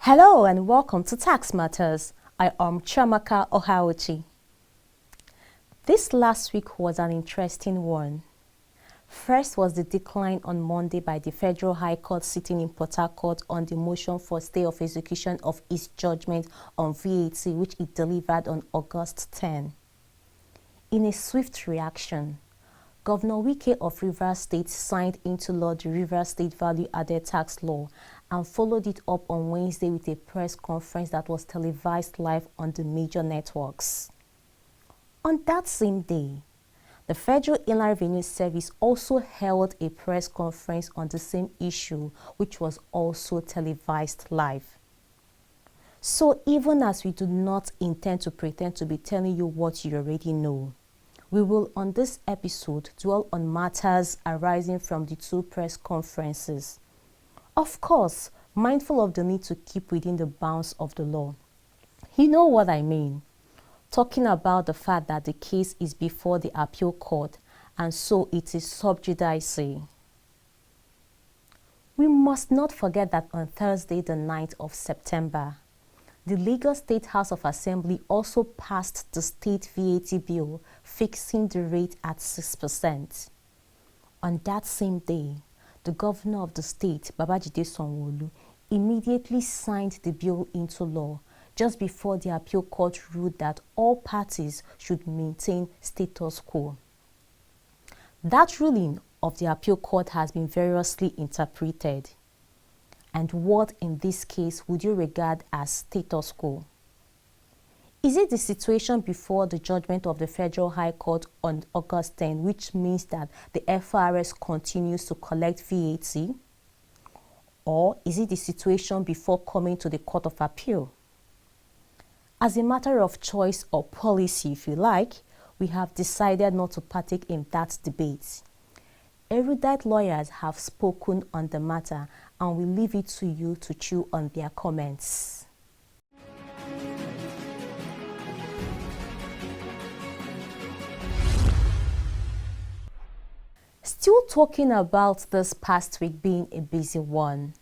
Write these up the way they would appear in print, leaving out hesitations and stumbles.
Hello and welcome to Tax Matters. I am Chiamaka Ohaochi. This last week was an interesting one. First was the decline on Monday by the Federal High Court sitting in Port Harcourt on the motion for stay of execution of its judgment on VAT, which it delivered on August 10. In a swift reaction, Governor Wike of Rivers State signed into law the Rivers State Value Added Tax Law and followed it up on Wednesday with a press conference that was televised live on the major networks. On that same day, the Federal Inland Revenue Service also held a press conference on the same issue, which was also televised live. So even as we do not intend to pretend to be telling you what you already know, we will on this episode dwell on matters arising from the two press conferences. Of course, mindful of the need to keep within the bounds of the law. You know what I mean. Talking about the fact that the case is before the appeal court and so it is sub judice. We must not forget that on Thursday, the 9th of September, the Lagos State House of Assembly also passed the state VAT bill fixing the rate at 6%. On that same day, the governor of the state, Babajide Sanwo-Olu, immediately signed the bill into law just before the appeal court ruled that all parties should maintain status quo. That ruling of the appeal court has been variously interpreted. And what in this case would you regard as status quo? Is it the situation before the judgment of the Federal High Court on August 10, which means that the FRS continues to collect VAT? Or is it the situation before coming to the Court of Appeal? As a matter of choice or policy, if you like, we have decided not to partake in that debate. Erudite lawyers have spoken on the matter, and we leave it to you to chew on their comments. Still talking about this past week being a busy one,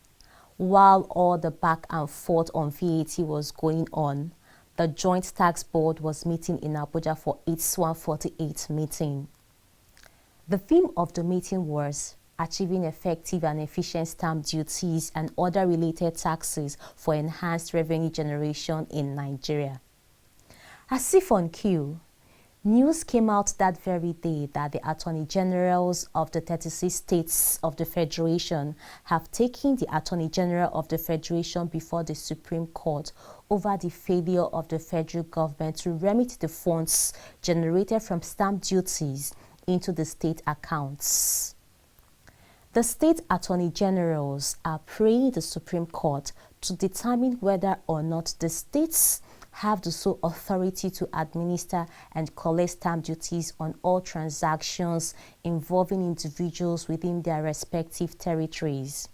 while all the back and forth on VAT was going on, the Joint Tax Board was meeting in Abuja for its 148th meeting. The theme of the meeting was achieving effective and efficient stamp duties and other related taxes for enhanced revenue generation in Nigeria. As if on cue, news came out that very day that the Attorney Generals of the 36 states of the Federation have taken the Attorney General of the Federation before the Supreme Court over the failure of the federal government to remit the funds generated from stamp duties into the state accounts. The state attorney generals are praying the Supreme Court to determine whether or not the states have the sole authority to administer and collect stamp duties on all transactions involving individuals within their respective territories.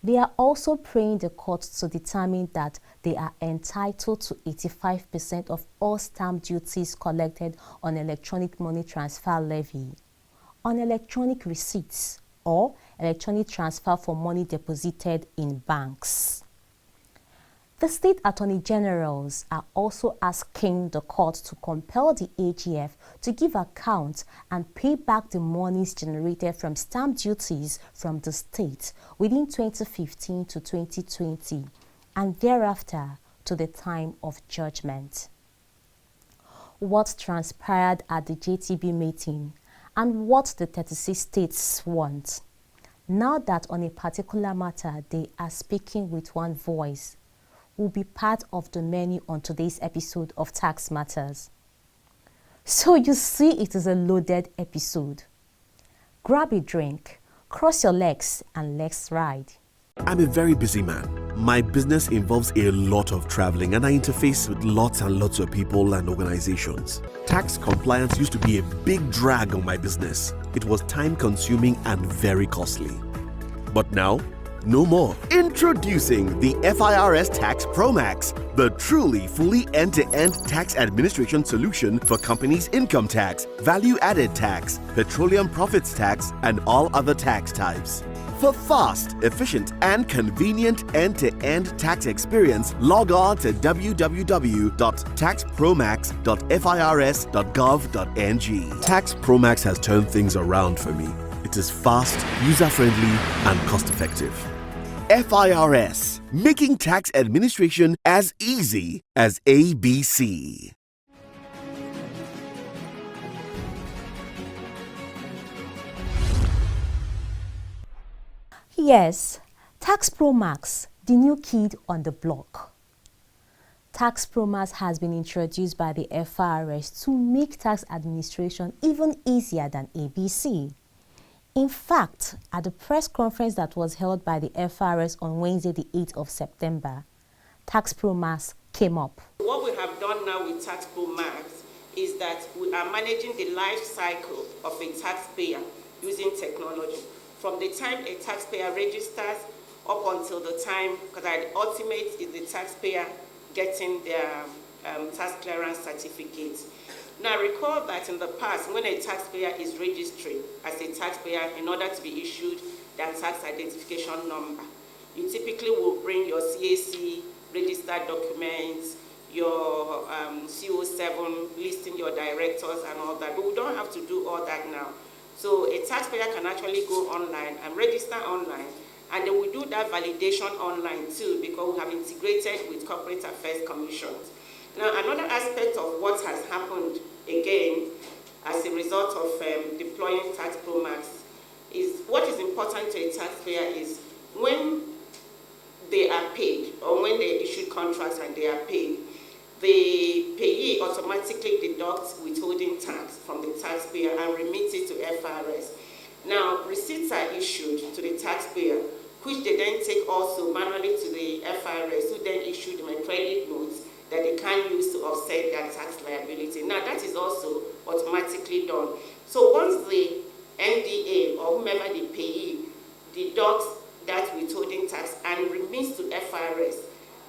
They are also praying the court to determine that they are entitled to 85% of all stamp duties collected on electronic money transfer levy, on electronic receipts, or electronic transfer for money deposited in banks. The state attorney generals are also asking the court to compel the AGF to give account and pay back the monies generated from stamp duties from the state within 2015 to 2020 and thereafter to the time of judgment. What transpired at the JTB meeting and what the 36 states want, now that on a particular matter they are speaking with one voice, will be part of the menu on today's episode of Tax Matters. So you see, it is a loaded episode. Grab a drink, cross your legs, and let's ride. I'm a very busy man. My business involves a lot of traveling and I interface with lots and lots of people and organizations. Tax compliance used to be a big drag on my business. It was time consuming and very costly. But now, no more. Introducing the FIRS TaxPro-MAX, the truly fully end-to-end tax administration solution for companies' income tax, value-added tax, petroleum profits tax, and all other tax types. For fast, efficient, and convenient end-to-end tax experience, log on to www.taxpromax.firs.gov.ng. TaxProMax has turned things around for me. It is fast, user-friendly, and cost-effective. FIRS, making tax administration as easy as ABC. Yes, TaxPro-MAX, the new kid on the block. TaxPro-MAX has been introduced by the FIRS to make tax administration even easier than ABC. In fact, at the press conference that was held by the FIRS on Wednesday, the 8th of September, TaxPro-MAX came up. What we have done now with TaxPro-MAX is that we are managing the life cycle of a taxpayer using technology. From the time a taxpayer registers up until the time, because the ultimate is the taxpayer getting their tax clearance certificate. Now recall that in the past, when a taxpayer is registering as a taxpayer in order to be issued their tax identification number, you typically will bring your CAC registered documents, your CO7 listing your directors and all that, but we don't have to do all that now. So a taxpayer can actually go online and register online, and then we do that validation online too, because we have integrated with Corporate Affairs Commissions. Now, another aspect of what has happened again as a result of deploying TaxPro-MAX is what is important to a taxpayer is when they are paid or when they issue contracts and they are paid, the payee automatically deducts withholding tax from the taxpayer and remits it to FIRS. Now, receipts are issued to the taxpayer, which they then take also manually to the FIRS, who then issue them a credit note that they can use to offset their tax liability. Now, that is also automatically done. So once the MDA or whomever the payee deducts that withholding tax and remits to FIRS,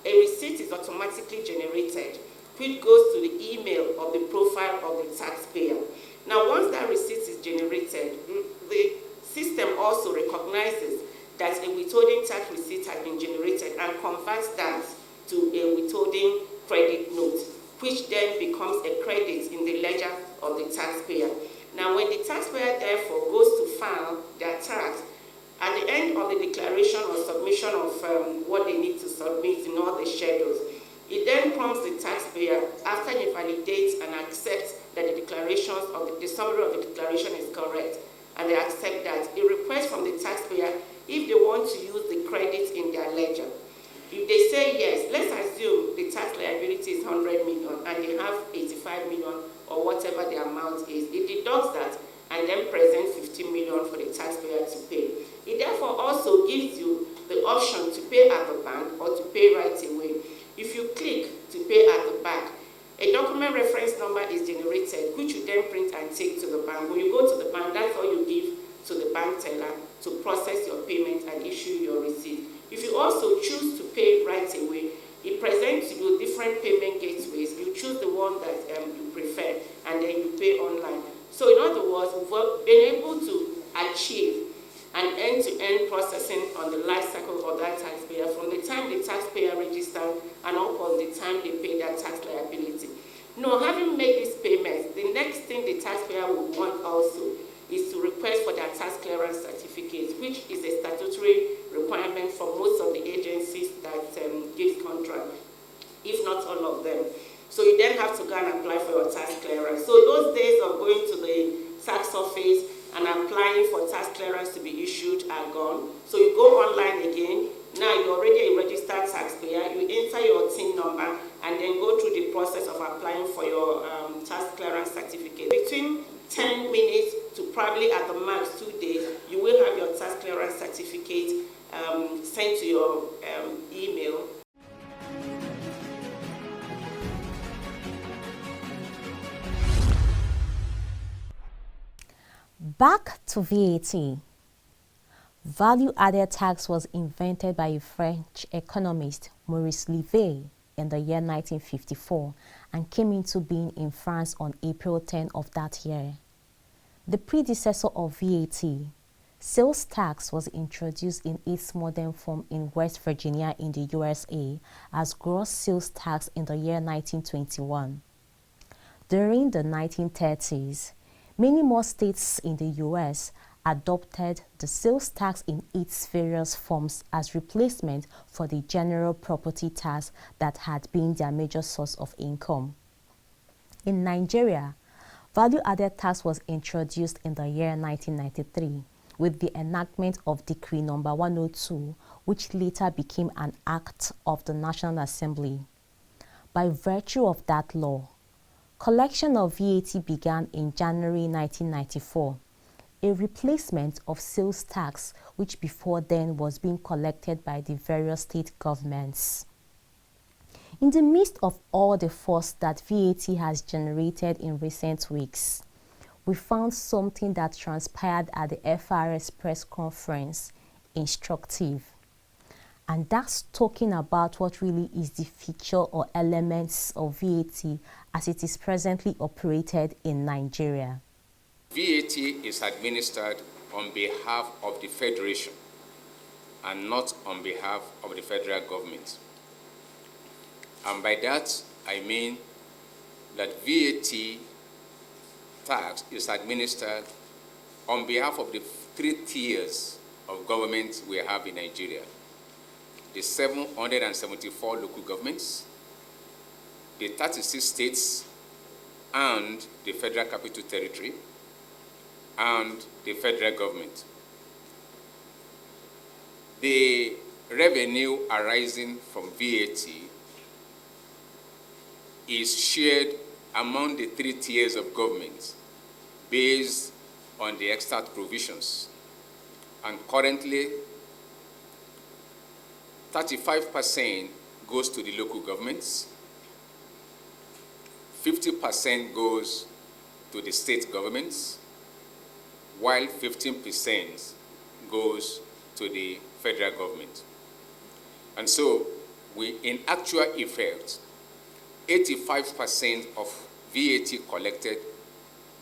a receipt is automatically generated, which goes to the email of the profile of the taxpayer. Now, once that receipt is generated, the system also recognizes that a withholding tax receipt has been generated and converts that to a withholding credit note, which then becomes a credit in the ledger of the taxpayer. Now, when the taxpayer therefore goes to file their tax, at the end of the declaration or submission of what they need to submit in all the schedules, it then prompts the taxpayer, after he validates and accepts that the declarations of the summary of the declaration is correct, and they accept that, a request from the taxpayer if they want to use the credit in their ledger. If they say yes, let's assume the tax liability is 100 million and they have 85 million or whatever the amount is, it deducts that and then presents 50 million for the taxpayer to pay. It therefore also gives you the option to pay at the bank or to pay right away. If you click to pay at the bank, a document reference number is generated, which you then print and take to the bank. When you go to the bank, that's all you give to the bank teller to process your payment and issue your receipt. If you also choose to pay right away, it presents you different payment gateways. You choose the one that you prefer, and then you pay online. So in other words, we've been able to achieve an end-to-end processing on the life cycle of that taxpayer from the time the taxpayer registers and up on the time they pay their tax liability. Now, having made these payments, the next thing the taxpayer would want also is to request for their tax clearance certificate, which is a statutory requirement for most of the agencies that give contract, if not all of them. So you then have to go and apply for your tax clearance. So those days of going to the tax office and applying for tax clearance to be issued are gone. So you go online again. Now you're already a registered taxpayer. You enter your TIN number and then go through the process of applying for your tax clearance certificate. Between 10 minutes to probably at the max 2 days, you will have your tax clearance certificate sent to your email. Back to VAT. Value-added tax was invented by a French economist, Maurice Lévy, in the year 1954 and came into being in France on April 10 of that year. The predecessor of VAT, Sales tax was introduced in its modern form in West Virginia in the USA as gross sales tax in the year 1921. During the 1930s, many more states in the US adopted the sales tax in its various forms as replacement for the general property tax that had been their major source of income. In Nigeria, value-added tax was introduced in the year 1993 with the enactment of Decree No. 102, which later became an act of the National Assembly. By virtue of that law, collection of VAT began in January 1994, a replacement of sales tax which before then was being collected by the various state governments. In the midst of all the fuss that VAT has generated in recent weeks, we found something that transpired at the FRS press conference instructive. And that's talking about what really is the feature or elements of VAT as it is presently operated in Nigeria. VAT is administered on behalf of the Federation and not on behalf of the federal government. And by that, I mean that VAT tax is administered on behalf of the 3 tiers of government we have in Nigeria. The 774 local governments, the 36 states, and the Federal Capital Territory, and the federal government. The revenue arising from VAT is shared among the 3 tiers of government based on the extant provisions. And currently, 35% goes to the local governments, 50% goes to the state governments, while 15% goes to the federal government. And so, in actual effect, 85% of VAT collected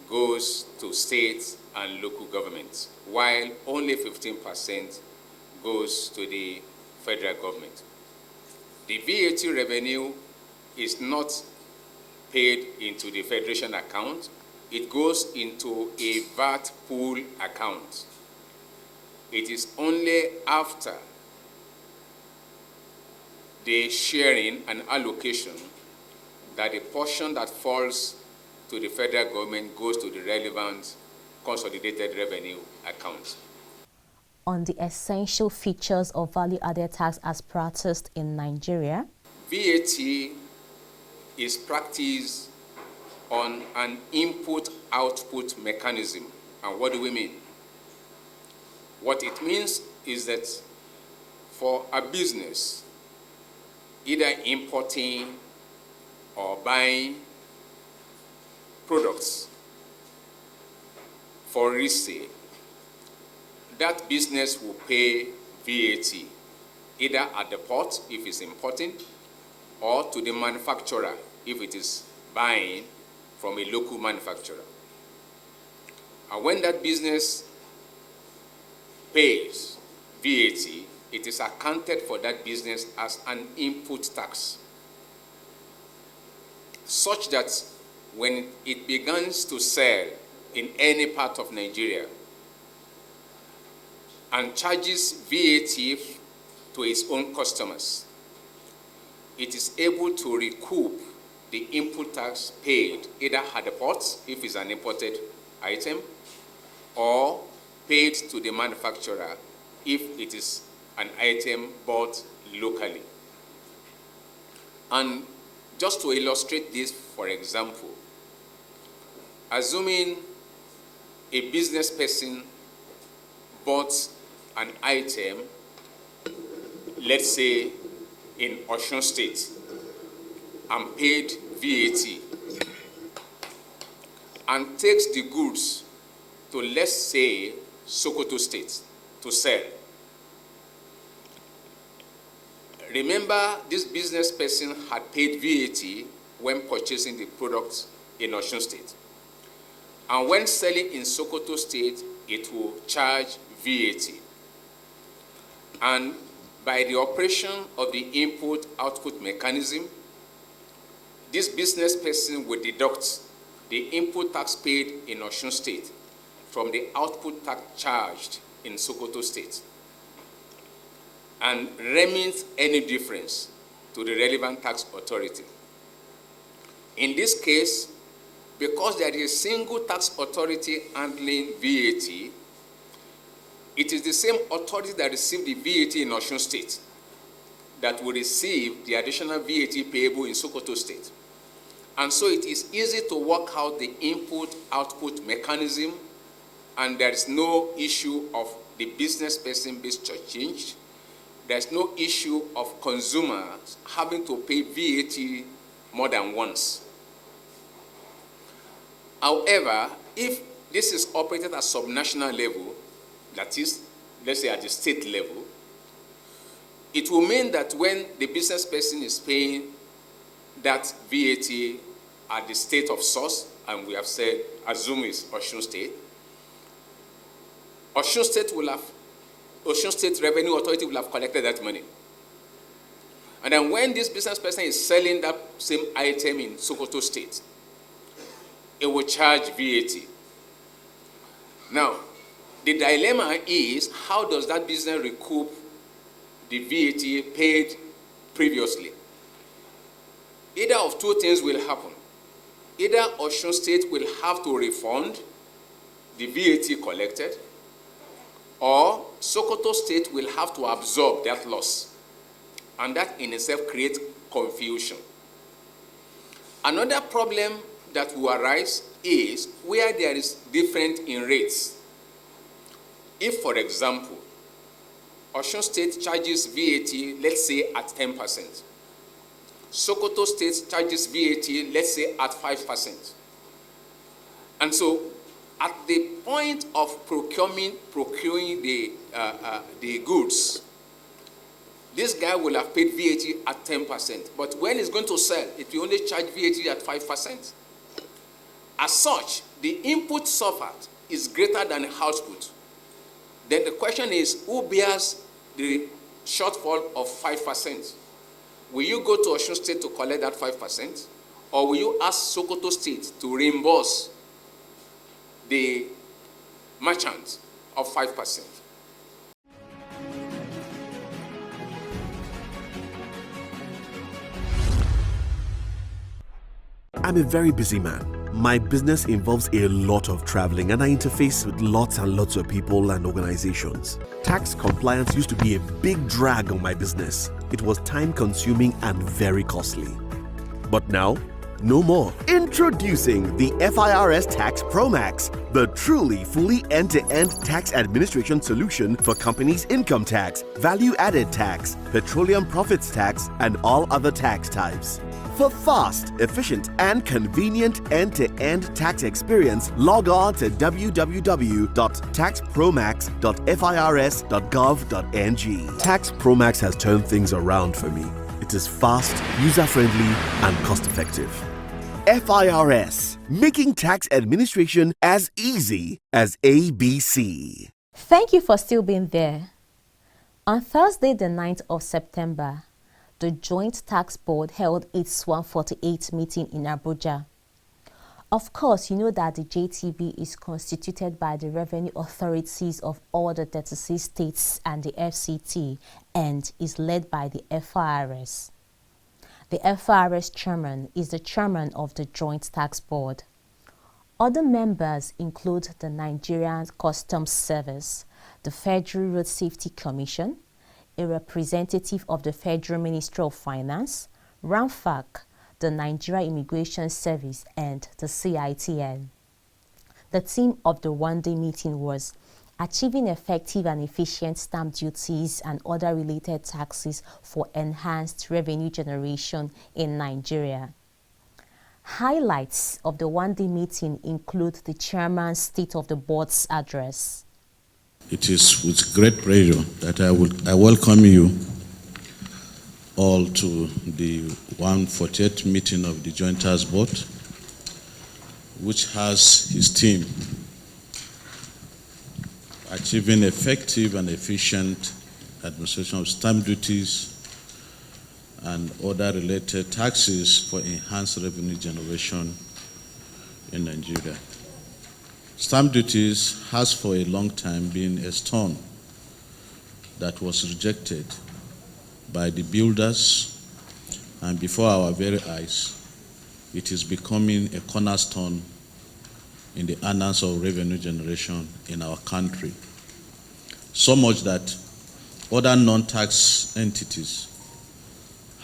goes to states and local governments, while only 15% goes to the federal government. The VAT revenue is not paid into the Federation account. It goes into a VAT pool account. It is only after the sharing and allocation that the portion that falls to the federal government goes to the relevant consolidated revenue account. On the essential features of value-added tax as practiced in Nigeria, VAT is practiced on an input-output mechanism. And what do we mean? What it means is that for a business, either importing or buying products for resale, that business will pay VAT either at the port if it's importing or to the manufacturer if it is buying from a local manufacturer. And when that business pays VAT, it is accounted for that business as an input tax, such that when it begins to sell in any part of Nigeria and charges VAT to its own customers, it is able to recoup the input tax paid either at the port if it's an imported item or paid to the manufacturer if it is an item bought locally. And just to illustrate this, for example, assuming a business person bought an item, let's say in Osun State, and paid VAT, and takes the goods to, let's say, Sokoto State to sell. Remember, this business person had paid VAT when purchasing the product in Osun State. And when selling in Sokoto State, it will charge VAT. And by the operation of the input-output mechanism, this business person will deduct the input tax paid in Osun State from the output tax charged in Sokoto State and remit any difference to the relevant tax authority. In this case, because there is a single tax authority handling VAT, it is the same authority that received the VAT in Osun State that will receive the additional VAT payable in Sokoto State. And so it is easy to work out the input-output mechanism, and there is no issue of the business person being shortchanged. There's no issue of consumers having to pay VAT more than once. However, if this is operated at subnational level, that is, let's say at the state level, it will mean that when the business person is paying that VAT at the state of source, and we have said, assume it's Osun State, Osun State Revenue Authority will have collected that money. And then when this business person is selling that same item in Sokoto State, it will charge VAT. Now, the dilemma is, how does that business recoup the VAT paid previously? Either of two things will happen. Either Osun State will have to refund the VAT collected, or Sokoto State will have to absorb that loss. And that in itself creates confusion. Another problem that will arise is where there is difference in rates. If, for example, Osun State charges VAT, let's say at 10%. Sokoto State charges VAT, let's say at 5%. And so, at the point of procuring the goods, this guy will have paid VAT at 10%. But when he's going to sell, it will only charge VAT at 5%. As such, the input suffered is greater than the output. Then the question is, who bears the shortfall of 5%? Will you go to Osun State to collect that 5%? Or will you ask Sokoto State to reimburse the merchant of 5%? I'm a very busy man. My business involves a lot of traveling, and I interface with lots and lots of people and organizations. Tax compliance used to be a big drag on my business. It was time-consuming and very costly. But now, no more. Introducing the FIRS TaxPro-MAX, the truly fully end-to-end tax administration solution for companies' income tax, value-added tax, petroleum profits tax, and all other tax types. For fast, efficient, and convenient end-to-end tax experience, log on to www.taxpromax.firs.gov.ng. TaxPro-MAX has turned things around for me. It is fast, user-friendly, and cost-effective. FIRS, making tax administration as easy as ABC. Thank you for still being there. On Thursday, the 9th of September, the Joint Tax Board held its 148th meeting in Abuja. Of course, you know that the JTB is constituted by the revenue authorities of all the 36 states and the FCT, and is led by the FIRS. The FIRS chairman is the chairman of the Joint Tax Board. Other members include the Nigerian Customs Service, the Federal Road Safety Commission, a representative of the Federal Ministry of Finance, RAMFAC, the Nigeria Immigration Service, and the CITN. The theme of the one-day meeting was achieving effective and efficient stamp duties and other related taxes for enhanced revenue generation in Nigeria. Highlights of the one-day meeting include the chairman's State of the Board's address. It is with great pleasure that I welcome you all to the 148th meeting of the Joint Tax Board, which has his theme. achieving effective and efficient administration of stamp duties and other related taxes for enhanced revenue generation in Nigeria. Stamp duties has for a long time been a stone that was rejected by the builders, and before our very eyes, it is becoming a cornerstone in the annals of revenue generation in our country. So much that other non-tax entities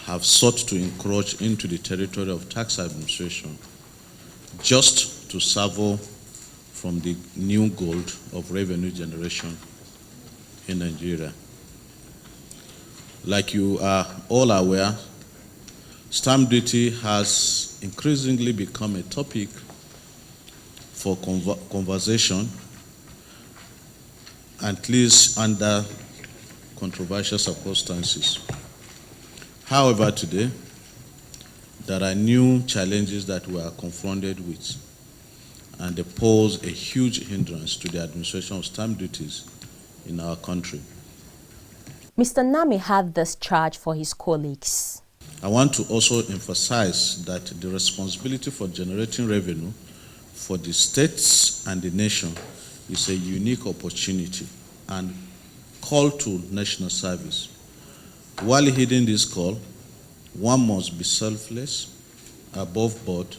have sought to encroach into the territory of tax administration just to savour from the new gold of revenue generation in Nigeria. Like you are all aware, stamp duty has increasingly become a topic for conversation, at least under controversial circumstances. However, today, there are new challenges that we are confronted with, and they pose a huge hindrance to the administration of stamp duties in our country. Mr. Nami had this charge for his colleagues. I want to also emphasize that the responsibility for generating revenue for the states and the nation is a unique opportunity and call to national service. While heeding this call, one must be selfless, above board,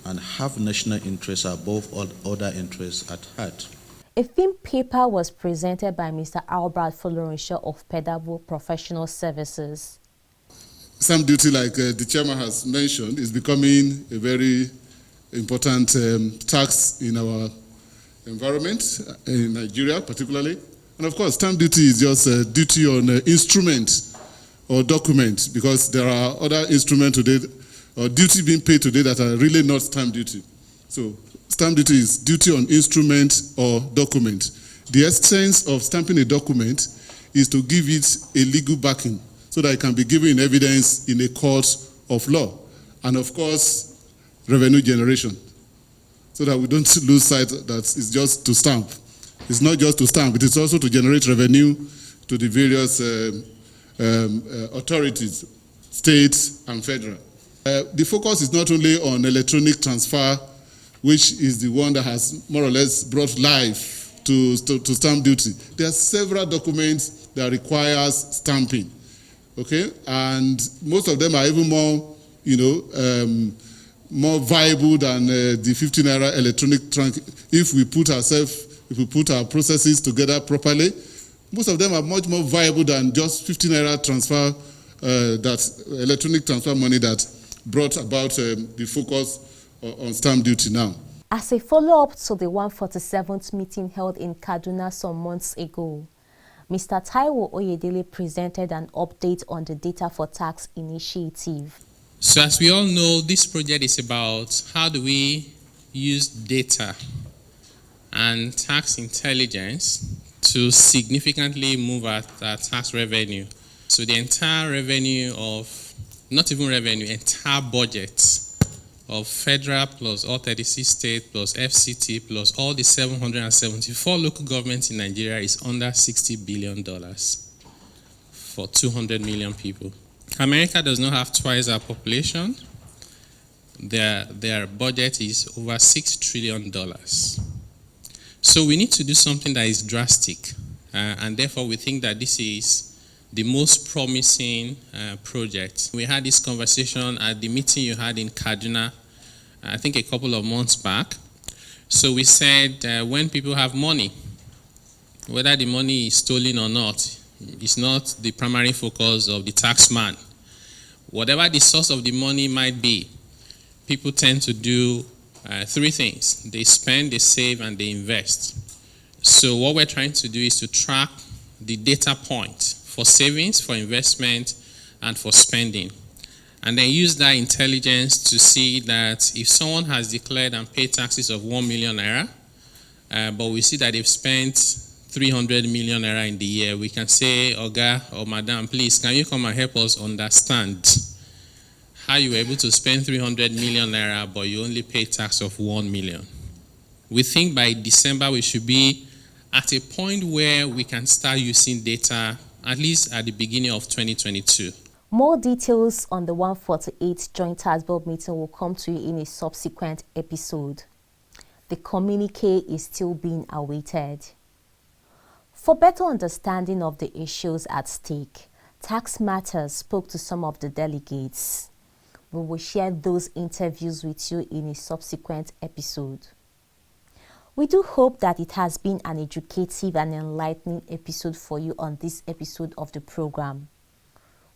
and have national interests above all other interests at heart. A theme paper was presented by Mr. Albert Folorunsho of Pedabo Professional Services. Stamp duty, like the chairman has mentioned, is becoming a very important tax in our environment, in Nigeria particularly. And of course, stamp duty is just a duty on instrument or document, because there are other instruments today, or duty being paid today, that are really not stamp duty. So stamp duty is duty on instrument or document. The essence of stamping a document is to give it a legal backing so that it can be given in evidence in a court of law. And of course, revenue generation, so that we don't lose sight that it's just to stamp. It's not just to stamp, it is also to generate revenue to the various authorities, state and federal. The focus is not only on electronic transfer, which is the one that has more or less brought life to stamp duty. There are several documents that requires stamping, okay? And most of them are even more, more viable than the 15 naira electronic trunk. If we put our processes together properly, most of them are much more viable than just 15 naira transfer, that electronic transfer money that brought about the focus on stamp duty now. As a follow-up to the 147th meeting held in Kaduna some months ago, Mr. Taiwo Oyedele presented an update on the Data for Tax initiative. So as we all know, this project is about how do we use data and tax intelligence to significantly move our tax revenue. So the entire revenue of, not even revenue, entire budget of federal plus all 36 states plus FCT plus all the 774 local governments in Nigeria is under $60 billion for 200 million people. America does not have twice our population. Their budget is over $6 trillion. So we need to do something that is drastic, and therefore we think that this is the most promising project. We had this conversation at the meeting you had in Kaduna, I think a couple of months back. So we said when people have money, whether the money is stolen or not, is not the primary focus of the tax man. Whatever the source of the money might be, people tend to do three things. They spend, they save, and they invest. So what we're trying to do is to track the data point for savings, for investment, and for spending. And then use that intelligence to see that if someone has declared and paid taxes of 1 million naira, but we see that they've spent 300 million naira in the year, we can say, Oga or Madam, please, can you come and help us understand how you were able to spend 300 million naira, but you only pay tax of 1 million. We think by December we should be at a point where we can start using data, at least at the beginning of 2022. More details on the 148th Joint Tax Board meeting will come to you in a subsequent episode. The communique is still being awaited. For better understanding of the issues at stake, Tax Matters spoke to some of the delegates. We will share those interviews with you in a subsequent episode. We do hope that it has been an educative and enlightening episode for you on this episode of the program.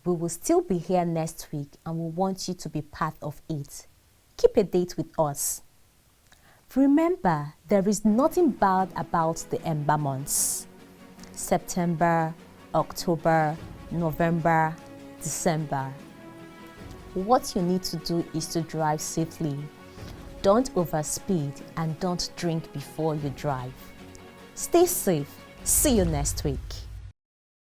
We will still be here next week and we want you to be part of it. Keep a date with us. Remember, there is nothing bad about the ember months. September, October, November, December. What you need to do is to drive safely. Don't overspeed and don't drink before you drive. Stay safe. See you next week.